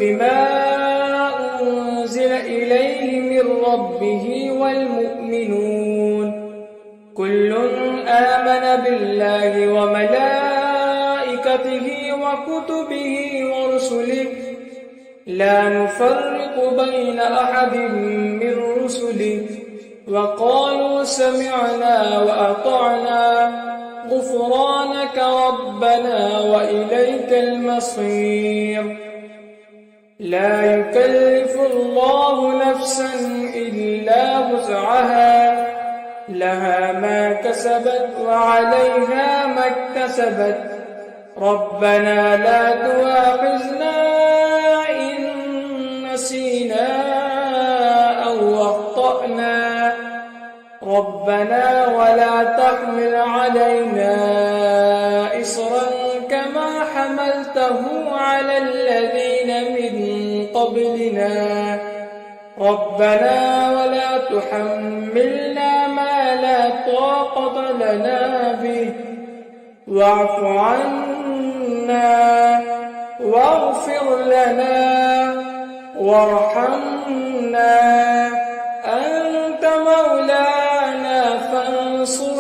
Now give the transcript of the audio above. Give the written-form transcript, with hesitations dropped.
بما أنزل إليه من ربه والمؤمنون كل آمن بالله وملائكته وكتبه ورسله لا نفرق بين أحد من رسله وقالوا سمعنا وأطعنا غفرانك ربنا وإليك المصير لا يكلف الله نفسا إلا وسعها لها ما كسبت وعليها ما اكتسبت ربنا لا تؤاخذنا إن نسينا أو أخطأنا ربنا ولا تحمل علينا إصرا كما حملته على الذين من قبلنا ربنا ولا تحملنا ما لا طاقة لنا به واعف عنا واغفر لنا وارحمنا أنت مولانا فانصرنا